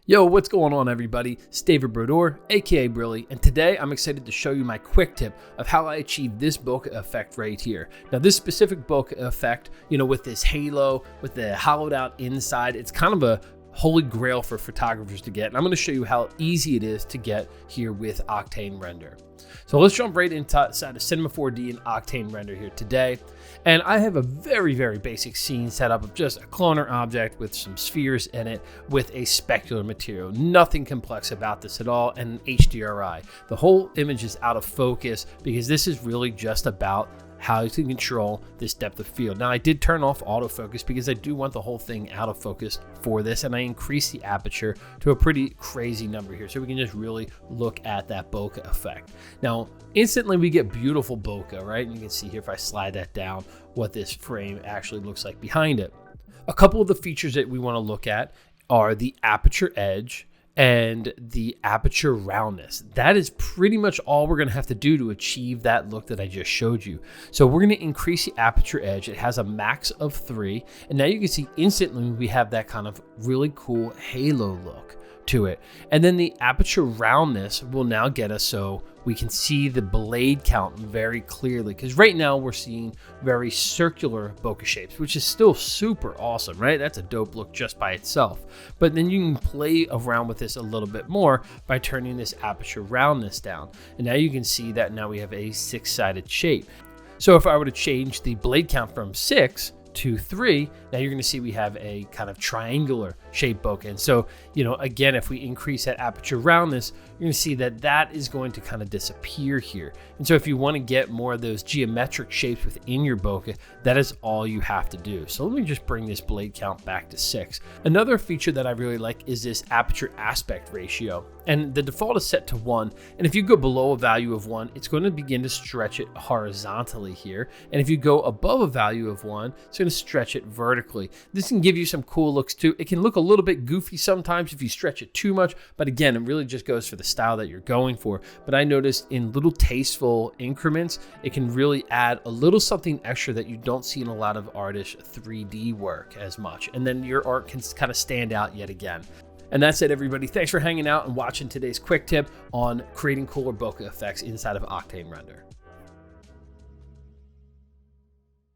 Yo, what's going on everybody? It's Brodeur AKA Brilly, and today I'm excited to show you my quick tip of how I achieved this bokeh effect right here. Now this specific bokeh effect, with this halo, with the hollowed out inside, it's kind of a holy grail for photographers to get. And I'm going to show you how easy it is to get here with Octane Render. So let's jump right inside of Cinema 4D and Octane Render here today. And I have a very, very basic scene set up of just a cloner object with some spheres in it with a specular material. Nothing complex about this at all, and an HDRI. The whole image is out of focus because this is really just about how to control this depth of field. Now I did turn off autofocus because I do want the whole thing out of focus for this, and I increased the aperture to a pretty crazy number here so we can just really look at that bokeh effect. Now instantly we get beautiful bokeh, right? And you can see here if I slide that down what this frame actually looks like behind it. A couple of the features that we want to look at are the aperture edge and the aperture roundness. That is pretty much all we're going to have to do to achieve that look that I just showed you. So we're going to increase the aperture edge. It has a max of 3, and now you can see instantly we have that kind of really cool halo look to it. And then the aperture roundness will now get us so we can see the blade count very clearly, because right now we're seeing very circular bokeh shapes, which is still super awesome, right? That's a dope look just by itself. But then you can play around with this a little bit more by turning this aperture roundness down. And now you can see that now we have a 6-sided shape. So if I were to change the blade count from 6 to 3, now you're going to see we have a kind of triangular shape bokeh. And so, again, if we increase that aperture roundness, you're going to see that that is going to kind of disappear here. And so if you want to get more of those geometric shapes within your bokeh, that is all you have to do. So let me just bring this blade count back to 6. Another feature that I really like is this aperture aspect ratio. And the default is set to 1. And if you go below a value of 1, it's going to begin to stretch it horizontally here. And if you go above a value of 1, it's going to stretch it vertically. This can give you some cool looks too. It can look a little bit goofy sometimes if you stretch it too much, but again, it really just goes for the style that you're going for. But I noticed in little tasteful increments, it can really add a little something extra that you don't see in a lot of artists' 3D work as much. And then your art can kind of stand out yet again. And that's it, everybody. Thanks for hanging out and watching today's quick tip on creating cooler bokeh effects inside of Octane Render.